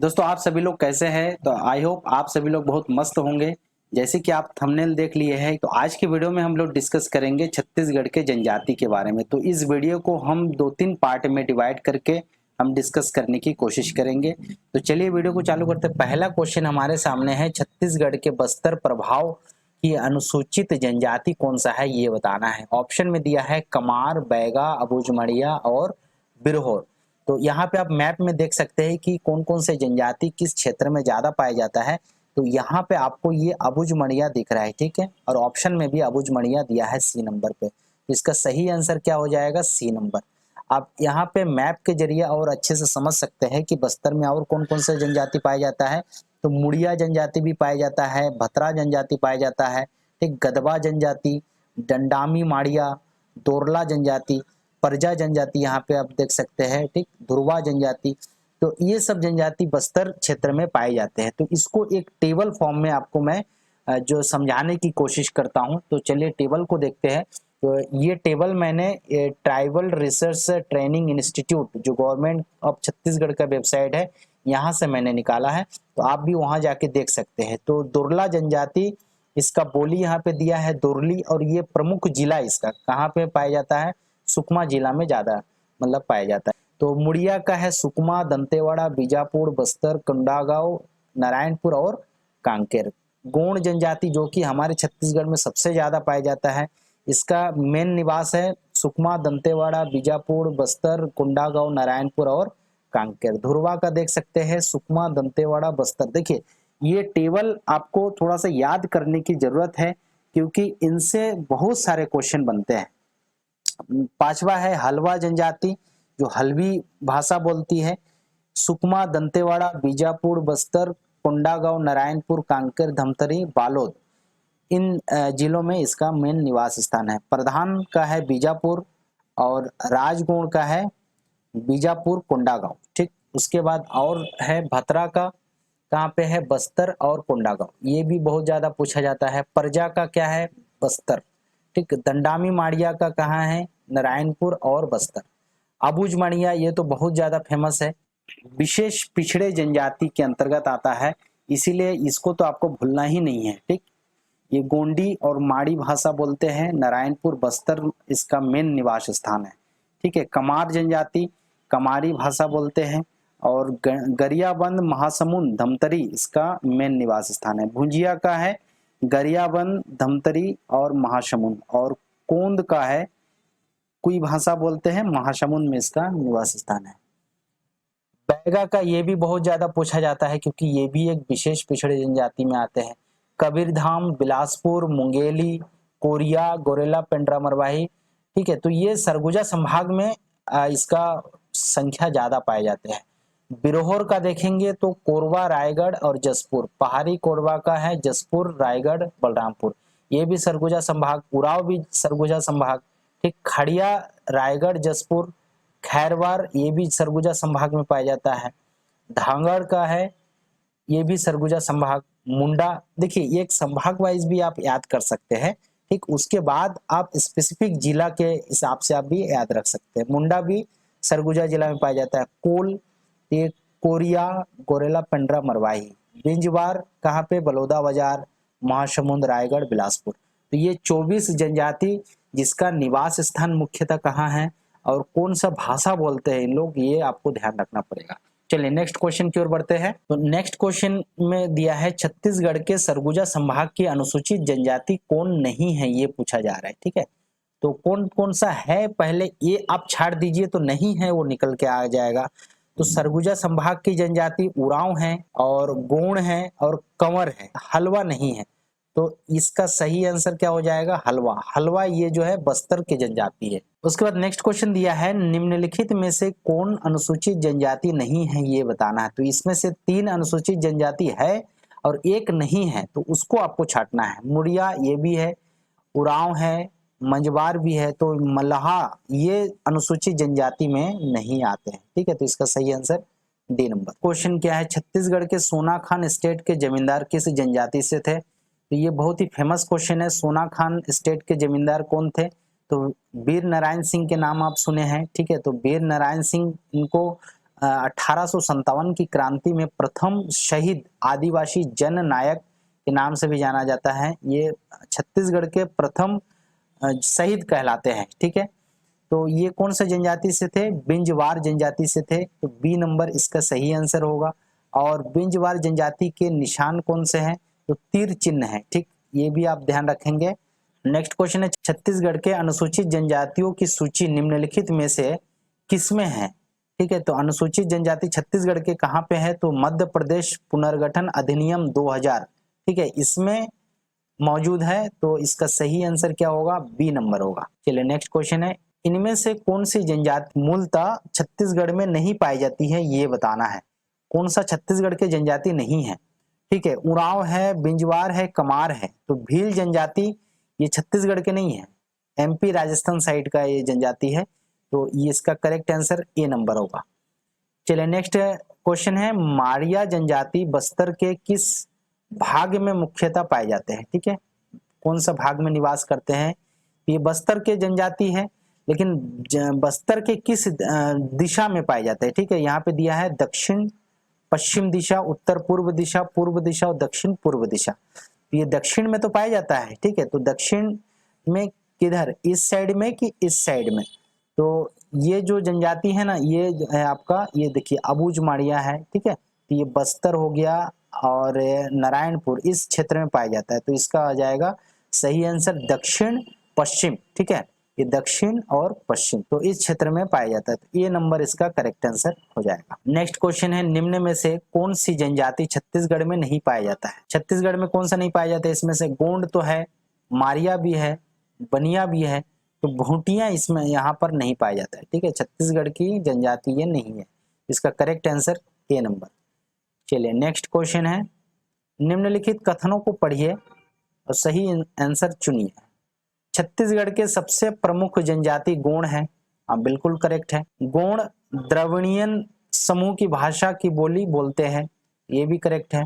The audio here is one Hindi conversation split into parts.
दोस्तों आप सभी लोग कैसे हैं। तो आई होप आप सभी लोग बहुत मस्त होंगे। जैसे कि आप थंबनेल देख लिए हैं, तो आज की वीडियो में हम लोग डिस्कस करेंगे छत्तीसगढ़ के जनजाति के बारे में। तो इस वीडियो को हम 2-3 पार्ट में डिवाइड करके हम डिस्कस करने की कोशिश करेंगे। तो चलिए वीडियो को चालू करते हैं। पहला क्वेश्चन हमारे सामने है, छत्तीसगढ़ के बस्तर प्रभाव की अनुसूचित जनजाति कौन सा है ये बताना है। ऑप्शन में दिया है कमार, बैगा, अबूझमड़िया और बिरहोर। तो यहाँ पे आप मैप में देख सकते हैं कि कौन कौन से जनजाति किस क्षेत्र में ज्यादा पाया जाता है। तो यहाँ पे आपको ये अबूझमड़िया दिख रहा है, ठीक है। और ऑप्शन में भी अबूझमड़िया दिया है सी नंबर पे। तो इसका सही आंसर क्या हो जाएगा, सी नंबर। आप यहाँ पे मैप के जरिए और अच्छे से समझ सकते हैं कि बस्तर में और कौन कौन से जनजाति पाया जाता है। तो मुड़िया जनजाति भी पाया जाता है, भतरा जनजाति पाया जाता है, ठीक, गदबा जनजाति, डंडामी माड़िया, दोरला जनजाति, परजा जनजाति यहाँ पे आप देख सकते हैं, ठीक, धुरवा जनजाति। तो ये सब जनजाति बस्तर क्षेत्र में पाए जाते हैं। तो इसको एक टेबल फॉर्म में आपको मैं जो समझाने की कोशिश करता हूँ। तो चलिए टेबल को देखते हैं। तो ये टेबल मैंने ट्राइबल रिसर्च ट्रेनिंग इंस्टीट्यूट जो गवर्नमेंट ऑफ छत्तीसगढ़ का वेबसाइट है, यहाँ से मैंने निकाला है। तो आप भी वहाँ जाके देख सकते हैं। तो दुर्ला जनजाति, इसका बोली यहाँ पे दिया है दुरली, और ये प्रमुख जिला इसका कहाँ पे पाया जाता है, सुकमा जिला में ज्यादा मतलब पाया जाता है। तो मुड़िया का है सुकमा, दंतेवाड़ा, बीजापुर, बस्तर, कोंडागांव, नारायणपुर और कांकेर। गोंड जनजाति जो कि हमारे छत्तीसगढ़ में सबसे ज्यादा पाया जाता है, इसका मेन निवास है सुकमा, दंतेवाड़ा, बीजापुर, बस्तर, कोंडागांव, नारायणपुर और कांकेर। धुरवा का देख सकते हैं सुकमा, दंतेवाड़ा, बस्तर। देखिए ये टेबल आपको थोड़ा सा याद करने की जरूरत है क्योंकि इनसे बहुत सारे क्वेश्चन बनते हैं। पांचवा है हलवा जनजाति जो हलवी भाषा बोलती है, सुकमा, दंतेवाड़ा, बीजापुर, बस्तर, कोंडागांव, नारायणपुर, कांकेर, धमतरी, बालोद, इन जिलों में इसका मेन निवास स्थान है। प्रधान का है बीजापुर और राजगोण का है बीजापुर, कोंडागांव, ठीक। उसके बाद और है भतरा का, कहाँ पे है, बस्तर और कोंडागांव, ये भी बहुत ज्यादा पूछा जाता है। परजा का क्या है, बस्तर, ठीक। दंडामी माड़िया का कहाँ है, नारायणपुर और बस्तर। अबूझमड़िया ये तो बहुत ज्यादा फेमस है, विशेष पिछड़े जनजाति के अंतर्गत आता है, इसीलिए इसको तो आपको भूलना ही नहीं है, ठीक। ये गोंडी और माड़ी भाषा बोलते हैं। नारायणपुर, बस्तर इसका मेन निवास स्थान है, ठीक है। कमार जनजाति कमारी भाषा बोलते हैं और गरियाबंद, महासमुंद, धमतरी इसका मेन निवास स्थान है। भुंजिया का है गरियाबंद, धमतरी और महासमुंद। और कोंद का है कोई भाषा बोलते हैं, महासमुंद में इसका निवास स्थान है। बैगा का ये भी बहुत ज्यादा पूछा जाता है क्योंकि ये भी एक विशेष पिछड़े जनजाति में आते हैं। कबीरधाम, बिलासपुर, मुंगेली, कोरिया, गोरेला, पेंड्रा मरवाही, ठीक है। तो ये सरगुजा संभाग में इसका संख्या ज्यादा पाए जाते हैं। बिरहोर का देखेंगे तो कोरबा, रायगढ़ और जसपुर। पहाड़ी कोरबा का है जसपुर, रायगढ़, बलरामपुर, ये भी सरगुजा संभाग। उराव भी सरगुजा संभाग, ठीक। खड़िया, रायगढ़, जसपुर, खैरवार ये भी सरगुजा संभाग में पाया जाता है। धांगड़ का है ये भी सरगुजा संभाग। मुंडा, देखिए ये एक संभाग वाइज भी आप याद कर सकते हैं, ठीक। उसके बाद आप स्पेसिफिक जिला के हिसाब से आप भी याद रख सकते हैं। मुंडा भी सरगुजा जिला में पाया जाता है। कोल, ये कोरिया, गोरेला, पेंड्रा मरवाही। बिंजवार कहाँ पे, बलौदा बाजार, महासमुंद, रायगढ़, बिलासपुर। तो ये 24 जनजाति जिसका निवास स्थान मुख्यतः कहाँ है और कौन सा भाषा बोलते हैं इन लोग, ये आपको ध्यान रखना पड़ेगा। चलिए नेक्स्ट क्वेश्चन की ओर बढ़ते हैं। तो नेक्स्ट क्वेश्चन में दिया है छत्तीसगढ़ के सरगुजा संभाग की अनुसूचित जनजाति कौन नहीं है, ये पूछा जा रहा है, ठीक है। तो कौन कौन सा है, पहले ये आप छाड़ दीजिए तो नहीं है वो निकल के आ जाएगा। तो सरगुजा संभाग की जनजाति उरांव है और गोंड है और कंवर है, हलवा नहीं है। तो इसका सही आंसर क्या हो जाएगा, हलवा। हलवा ये जो है बस्तर की जनजाति है। उसके बाद नेक्स्ट क्वेश्चन दिया है, निम्नलिखित में से कौन अनुसूचित जनजाति नहीं है ये बताना है। तो इसमें से 3 अनुसूचित जनजाति है और एक नहीं है, तो उसको आपको छांटना है। मुड़िया ये भी है, उरांव है, मंझवार भी है, तो मल्लाह ये अनुसूचित जनजाति में नहीं आते हैं, ठीक है। तो इसका सही आंसर डी नंबर। क्वेश्चन क्या है, छत्तीसगढ़ के सोनाखान स्टेट के जमींदार किस जनजाति से थे। तो ये बहुत ही फेमस क्वेश्चन है। सोनाखान स्टेट के जमींदार कौन थे, तो वीर नारायण सिंह के नाम आप सुने हैं, ठीक है। तो वीर नारायण सिंह इनको 1857 की क्रांति में प्रथम शहीद आदिवासी जन नायक के नाम से भी जाना जाता है। ये छत्तीसगढ़ के प्रथम शहीद कहलाते हैं। ठीक है, तो ये कौन सा जनजाति से थे? बिंजवार जनजाति से थे। तो बी नंबर इसका सही आंसर होगा। और बिंजवार जनजाति के निशान कौन से हैं? तो तीर चिन्ह है। ठीक, ये भी आप ध्यान रखेंगे। नेक्स्ट क्वेश्चन है, छत्तीसगढ़ के अनुसूचित जनजातियों की सूची निम्नलिखित में से किसमें है? ठीक है, तो अनुसूचित जनजाति छत्तीसगढ़ के कहाँ पे है? तो मध्य प्रदेश पुनर्गठन अधिनियम 2000, ठीक है, इसमें मौजूद है। तो इसका सही आंसर क्या होगा? बी नंबर होगा। चलिए नेक्स्ट क्वेश्चन है, इनमें से कौन सी जनजाति मूलतः छत्तीसगढ़ में नहीं पाई जाती है, ये बताना है। कौन सा छत्तीसगढ़ के जनजाति नहीं है? ठीक है, उरांव है, बिंजवार है, कमार है। तो भील जनजाति ये छत्तीसगढ़ के नहीं है, एमपी राजस्थान साइड का ये जनजाति है। तो ये इसका करेक्ट आंसर ए नंबर होगा। चलिए नेक्स्ट क्वेश्चन है, मारिया जनजाति बस्तर के किस भाग में मुख्यतः पाए जाते हैं? ठीक है, कौन सा भाग में निवास करते हैं? ये बस्तर के जनजाति है, लेकिन बस्तर के किस दिशा में पाए जाते हैं? ठीक है, यहाँ पे दिया है दक्षिण पश्चिम दिशा, उत्तर पूर्व दिशा, पूर्व दिशा और दक्षिण पूर्व दिशा। ये दक्षिण में तो पाया जाता है। ठीक है, तो दक्षिण में किधर? इस साइड में कि इस साइड में? तो ये जो जनजाति है ना, ये है आपका, ये देखिए अबूझ माड़िया है। ठीक है, तो ये बस्तर हो गया और नारायणपुर इस क्षेत्र में पाया जाता है। तो इसका आ जाएगा सही आंसर दक्षिण पश्चिम। ठीक है, ये दक्षिण और पश्चिम तो इस क्षेत्र में पाया जाता है। तो ये नंबर इसका करेक्ट आंसर हो जाएगा। नेक्स्ट क्वेश्चन है, निम्न में से कौन सी जनजाति छत्तीसगढ़ में नहीं पाया जाता है? छत्तीसगढ़ में कौन सा नहीं पाया जाता है? इसमें से गोंड तो है, मारिया भी है, बनिया भी है, तो भूटियां इसमें यहाँ पर नहीं पाया जाता है। ठीक है, छत्तीसगढ़ की जनजाति ये नहीं है। इसका करेक्ट आंसर ए नंबर। चलिए नेक्स्ट क्वेश्चन है, निम्नलिखित कथनों को पढ़िए और सही आंसर चुनिए। छत्तीसगढ़ के सबसे प्रमुख जनजाति गोंड है। हाँ बिल्कुल करेक्ट है। गोंड द्रविड़ियन समूह की भाषा की बोली बोलते हैं, ये भी करेक्ट है।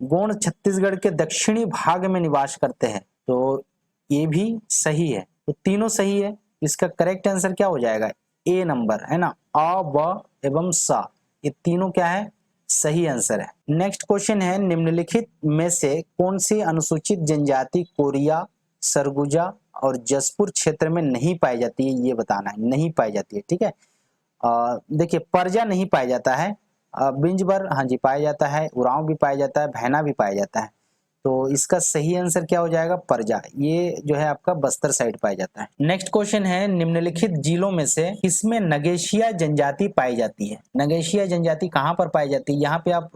गोंड छत्तीसगढ़ के दक्षिणी भाग में निवास करते हैं, तो ये भी सही है। तो तीनों सही है। इसका करेक्ट आंसर क्या हो जाएगा? ए नंबर है ना, अ ब एवं सा, ये तीनों क्या है? सही आंसर है। नेक्स्ट क्वेश्चन है, निम्नलिखित में से कौन सी अनुसूचित जनजाति कोरिया, सरगुजा और जसपुर क्षेत्र में नहीं पाई जाती है, ये बताना है। नहीं पाई जाती है। ठीक है, देखिए परजा नहीं पाया जाता है, बिंजबर हाँ जी पाया जाता है, उरांव भी पाया जाता है, भैना भी पाया जाता है। तो इसका सही आंसर क्या हो जाएगा? परजा, ये जो है आपका बस्तर साइड पाया जाता है। नेक्स्ट क्वेश्चन है, निम्नलिखित जिलों में से किसमें नगेशिया जनजाति पाई जाती है? नगेशिया जनजाति कहाँ पर पाई जाती है? यहाँ पे आप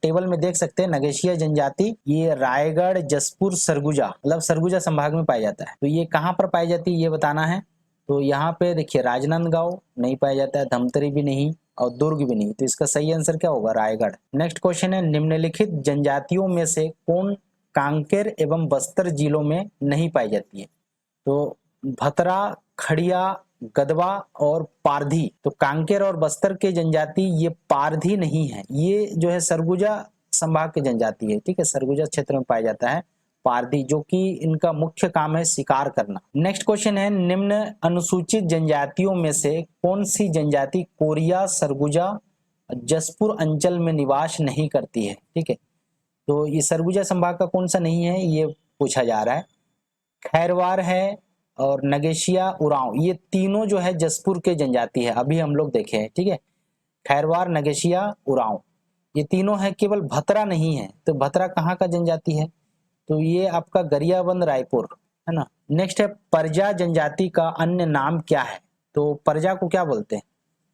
टेबल में देख सकते हैं। नगेशिया जनजाति ये रायगढ़, जसपुर, सरगुजा, मतलब सरगुजा संभाग में पाया जाता है। तो ये कहाँ पर पाई जाती है, ये बताना है। तो यहाँ पे देखिए राजनांदगांव नहीं पाया जाता है, धमतरी भी नहीं और दुर्ग भी नहीं। तो इसका सही आंसर क्या होगा? रायगढ़। नेक्स्ट क्वेश्चन है, निम्नलिखित जनजातियों में से कौन कांकेर एवं बस्तर जिलों में नहीं पाई जाती है? तो भतरा, खड़िया, गदवा और पारधी। तो कांकेर और बस्तर के जनजाति ये पारधी नहीं है, ये जो है सरगुजा संभाग की जनजाति है। ठीक है, सरगुजा क्षेत्र में पाया जाता है पारधी, जो कि इनका मुख्य काम है शिकार करना। नेक्स्ट क्वेश्चन है, निम्न अनुसूचित जनजातियों में से कौन सी जनजाति कोरिया, सरगुजा, जसपुर अंचल में निवास नहीं करती है? ठीक है, तो ये सरगुजा संभाग का कौन सा नहीं है, ये पूछा जा रहा है। खैरवार है और नगेशिया, उरांव, ये तीनों जो है जसपुर के जनजाति है, अभी हम लोग देखे हैं। ठीक है, खैरवार, नगेशिया, उरांव, ये तीनों है। केवल भतरा नहीं है। तो भतरा कहाँ का जनजाति है? तो ये आपका गरियाबंद, रायपुर है ना। नेक्स्ट है, परजा जनजाति का अन्य नाम क्या है? तो परजा को क्या बोलते हैं?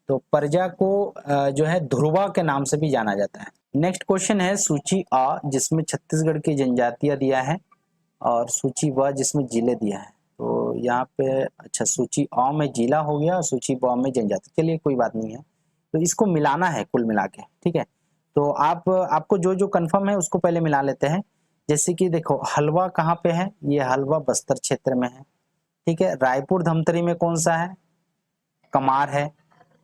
तो परजा को जो है ध्रुवा के नाम से भी जाना जाता है। नेक्स्ट क्वेश्चन है, सूची आ जिसमें छत्तीसगढ़ की जनजातियां दिया है और सूची ब जिसमें जिले दिया है। तो यहाँ पे अच्छा सूची आ में जिला हो गया और सूची ब में जनजाति, चलिए कोई बात नहीं है। तो इसको मिलाना है कुल मिला के। ठीक है, तो आपको जो जो कंफर्म है उसको पहले मिला लेते हैं। जैसे कि देखो हलवा कहाँ पे है? ये हलवा बस्तर क्षेत्र में है। ठीक है, रायपुर धमतरी में कौन सा है? कमार है।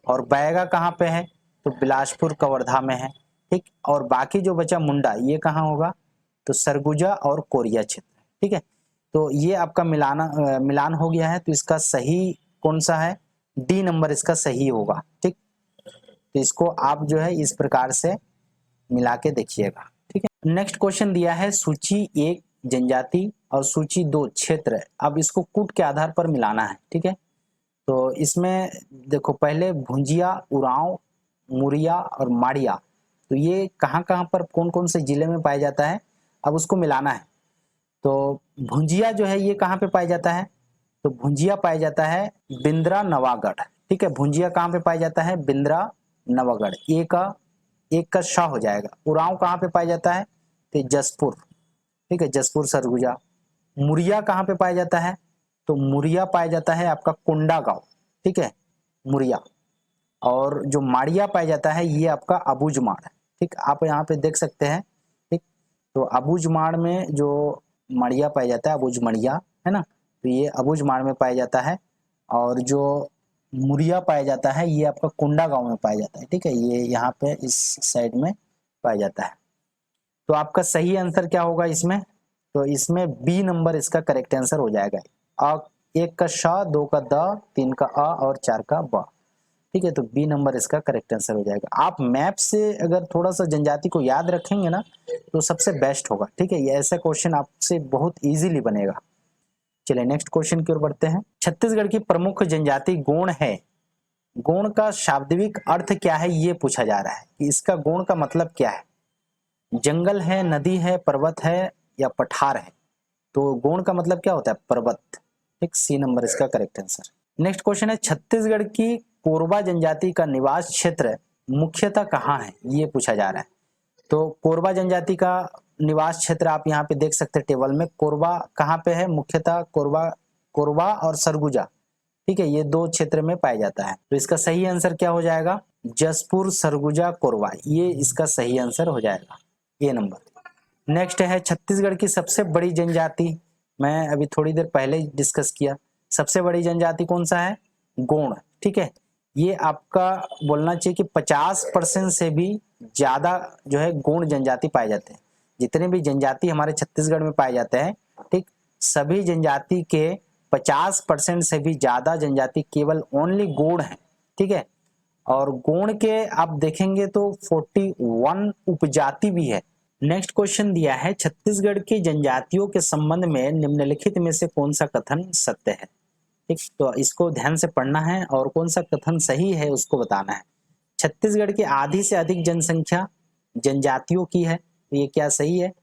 और बैगा कहाँ पे है? तो बिलासपुर कवर्धा में है। ठीक, और बाकी जो बचा मुंडा, ये कहाँ होगा? तो सरगुजा और कोरिया क्षेत्र। ठीक है, तो ये आपका मिलान हो गया है। तो इसका सही कौन सा है? डी नंबर इसका सही होगा। ठीक, तो इसको आप जो है इस प्रकार से मिला के देखिएगा, ठीक है। नेक्स्ट क्वेश्चन दिया है सूची 1 जनजाति और सूची 2 क्षेत्र, अब इसको कूट के आधार पर मिलाना है, ठीक है। तो इसमें देखो पहले भुंजिया, उरांव, मुरिया और माड़िया, तो ये कहाँ कहाँ पर कौन कौन से जिले में पाया जाता है, अब उसको मिलाना है। तो भुंजिया जो है ये कहाँ पे पाया जाता है, तो भुंजिया पाया जाता है बिंद्रा नवागढ़, ठीक है। भुंजिया कहाँ पे पाया जाता है, बिंद्रा नवागढ़, एक का शाह हो जाएगा। उरांव कहाँ पे पाया जाता है, तो जसपुर, ठीक है, जसपुर सरगुजा। मुरिया कहाँ पे पाया जाता है, तो मुरिया पाया जाता है आपका कोंडा गांव, ठीक है, मुरिया। और जो माड़िया पाया जाता है ये आपका अबूझमाड़, ठीक, आप यहाँ पे देख सकते हैं, ठीक। तो अबूझमाड़ में जो माड़िया पाया जाता है, अबूझमड़िया है ना, तो ये अबूझमाड़ में पाया जाता है। और जो मुरिया पाया जाता है ये आपका कोंडा गांव में पाया जाता है, ठीक है, ये यहाँ पे इस साइड में पाया जाता है। तो आपका सही आंसर क्या होगा इसमें, तो इसमें बी नंबर इसका करेक्ट आंसर हो जाएगा। 1 का श, 2 का द, 3 का अ और 4 का ब, ठीक है। तो बी नंबर इसका करेक्ट आंसर हो जाएगा। आप मैप से अगर थोड़ा सा जनजाति को याद रखेंगे ना तो सबसे बेस्ट होगा, ठीक है। ये ऐसा क्वेश्चन आपसे बहुत इजीली बनेगा। चलिए नेक्स्ट क्वेश्चन की ओर बढ़ते हैं। छत्तीसगढ़ की प्रमुख जनजाति गोंड है, गोंड का शाब्दिक अर्थ क्या है ये पूछा जा रहा है कि इसका गोंड का मतलब क्या है। जंगल है, नदी है, पर्वत है या पठार है, तो गोंड का मतलब क्या होता है, पर्वत, ठीक, सी नंबर इसका करेक्ट आंसर। नेक्स्ट क्वेश्चन है छत्तीसगढ़ की कोरबा जनजाति का निवास क्षेत्र मुख्यतः कहाँ है, ये पूछा जा रहा है। तो कोरबा जनजाति का निवास क्षेत्र आप यहाँ पे देख सकते हैं टेबल में, कोरबा कहाँ पे है, मुख्यतः कोरबा और सरगुजा, ठीक है, ये 2 क्षेत्र में पाया जाता है। तो इसका सही आंसर क्या हो जाएगा, जसपुर, सरगुजा, कोरबा, ये इसका सही आंसर हो जाएगा, ए नंबर। नेक्स्ट है छत्तीसगढ़ की सबसे बड़ी जनजाति, मैं अभी थोड़ी देर पहले डिस्कस किया, सबसे बड़ी जनजाति कौन सा है, गोंड, ठीक है। ये आपका बोलना चाहिए कि 50% से भी ज्यादा जो है गोंड जनजाति पाए जाते हैं। जितने भी जनजाति हमारे छत्तीसगढ़ में पाए जाते हैं, ठीक, सभी जनजाति के 50% से भी ज्यादा जनजाति केवल ओनली गोंड है, ठीक है। और गोंड के आप देखेंगे तो 41 उपजाति भी है। नेक्स्ट क्वेश्चन दिया है छत्तीसगढ़ की जनजातियों के संबंध में निम्नलिखित में से कौन सा कथन सत्य है, ठीक, तो इसको ध्यान से पढ़ना है और कौन सा कथन सही है उसको बताना है। छत्तीसगढ़ की आधी से अधिक जनसंख्या जनजातियों की है, तो ये क्या सही है।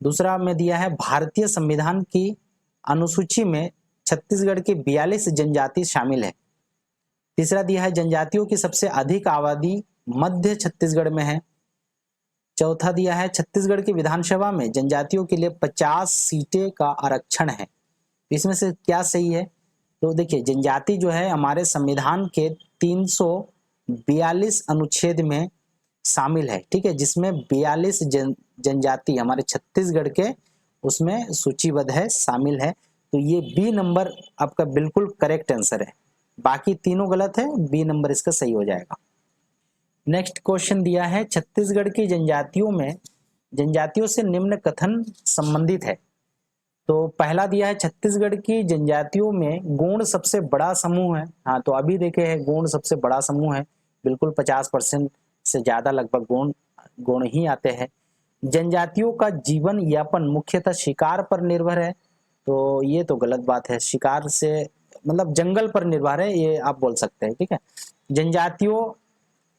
दूसरा में दिया है भारतीय संविधान की अनुसूची में छत्तीसगढ़ की 42 जनजाति शामिल है। तीसरा दिया है जनजातियों की सबसे अधिक आबादी मध्य छत्तीसगढ़ में है। चौथा दिया है छत्तीसगढ़ की विधानसभा में जनजातियों के लिए 50 सीटें का आरक्षण है, इसमें से क्या सही है। तो देखिए जनजाति जो है हमारे संविधान के 342 अनुच्छेद में शामिल है, ठीक है, जिसमें 42 जनजाति हमारे छत्तीसगढ़ के उसमें सूचीबद्ध है, शामिल है। तो ये बी नंबर आपका बिल्कुल करेक्ट आंसर है, बाकी तीनों गलत है, बी नंबर इसका सही हो जाएगा। नेक्स्ट क्वेश्चन दिया है छत्तीसगढ़ की जनजातियों से निम्न कथन संबंधित है। तो पहला दिया है छत्तीसगढ़ की जनजातियों में गोंड सबसे बड़ा समूह है, हाँ तो अभी देखे हैं गोंड सबसे बड़ा समूह है, बिल्कुल 50% से ज्यादा लगभग गोंड ही आते हैं। जनजातियों का जीवन यापन मुख्यतः शिकार पर निर्भर है, तो ये तो गलत बात है, शिकार से मतलब जंगल पर निर्भर है, ये आप बोल सकते हैं, ठीक है। जनजातियों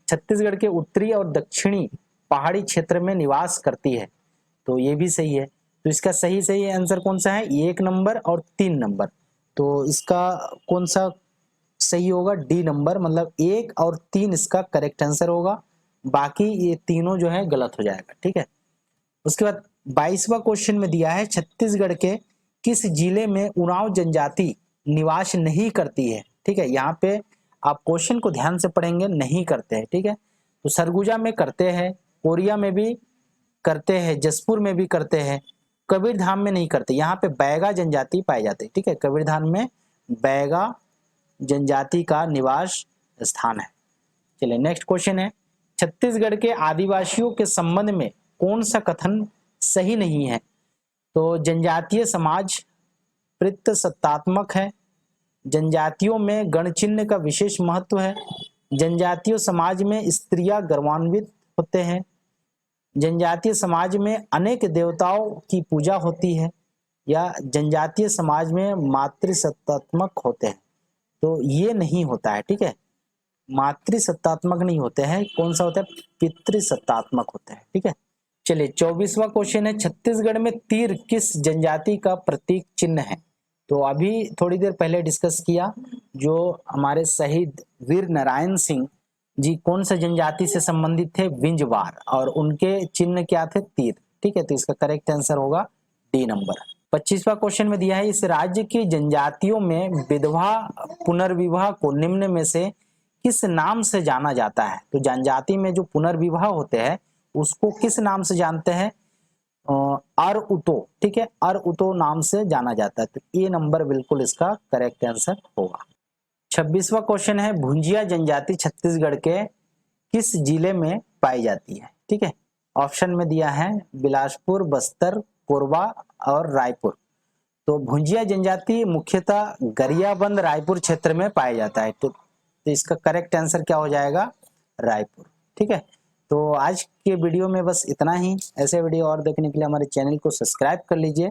छत्तीसगढ़ के उत्तरी और दक्षिणी पहाड़ी क्षेत्र में निवास करती है, तो ये भी सही है। तो इसका सही आंसर कौन सा है, 1 नंबर और 3 नंबर, तो इसका कौन सा सही होगा, डी नंबर, मतलब 1 और 3 इसका करेक्ट आंसर होगा, बाकी ये तीनों जो है गलत हो जाएगा, ठीक है। उसके बाद 22वां क्वेश्चन में दिया है छत्तीसगढ़ के किस जिले में उरांव जनजाति निवास नहीं करती है, ठीक है। यहाँ पे आप क्वेश्चन को ध्यान से पढ़ेंगे, नहीं करते हैं, ठीक है। तो सरगुजा में करते हैं, कोरिया में भी करते हैं, जसपुर में भी करते हैं, कबीरधाम में नहीं करते, यहाँ पे बैगा जनजाति पाए जाते हैं, ठीक है। कबीरधाम में बैगा जनजाति का निवास स्थान है। चलिए नेक्स्ट क्वेश्चन है छत्तीसगढ़ के आदिवासियों के संबंध में कौन सा कथन सही नहीं है। तो जनजातीय समाज प्रत्यात्मक है, जनजातियों में गण चिन्ह का विशेष महत्व है, जनजातीय समाज में स्त्रियां गौरवान्वित होते हैं। जनजातीय समाज में अनेक देवताओं की पूजा होती है। या जनजातीय समाज में मातृसत्तात्मक होते हैं। तो ये नहीं होता है, ठीक है, मातृसत्तात्मक नहीं होते हैं। कौन सा होता है, पितृसत्तात्मक होता है, ठीक है। चलिए 24वां क्वेश्चन है, छत्तीसगढ़ में तीर किस जनजाति का प्रतीक चिन्ह है। तो अभी थोड़ी देर पहले डिस्कस किया, जो हमारे शहीद वीर नारायण सिंह जी कौन सा जनजाति से संबंधित थे, विंजवार, और उनके चिन्ह क्या थे, तीर, ठीक है। तो इसका करेक्ट आंसर होगा डी नंबर। 25वां क्वेश्चन में दिया है, इस राज्य की जनजातियों में विधवा पुनर्विवाह को निम्न में से किस नाम से जाना जाता है। तो जनजाति में जो पुनर्विवाह होते हैं उसको किस नाम से जानते हैं, अर उतो, ठीक है, अर उतो नाम से जाना जाता है। तो ए नंबर बिल्कुल इसका करेक्ट आंसर होगा। 26वां क्वेश्चन है, भुंजिया जनजाति छत्तीसगढ़ के किस जिले में पाई जाती है, ठीक है। ऑप्शन में दिया है बिलासपुर, बस्तर, कोरबा और रायपुर। तो भुंजिया जनजाति मुख्यतः गरियाबंद रायपुर क्षेत्र में पाया जाता है। तो इसका करेक्ट आंसर क्या हो जाएगा, रायपुर, ठीक है। तो आज के वीडियो में बस इतना ही। ऐसे वीडियो और देखने के लिए हमारे चैनल को सब्सक्राइब कर लीजिए।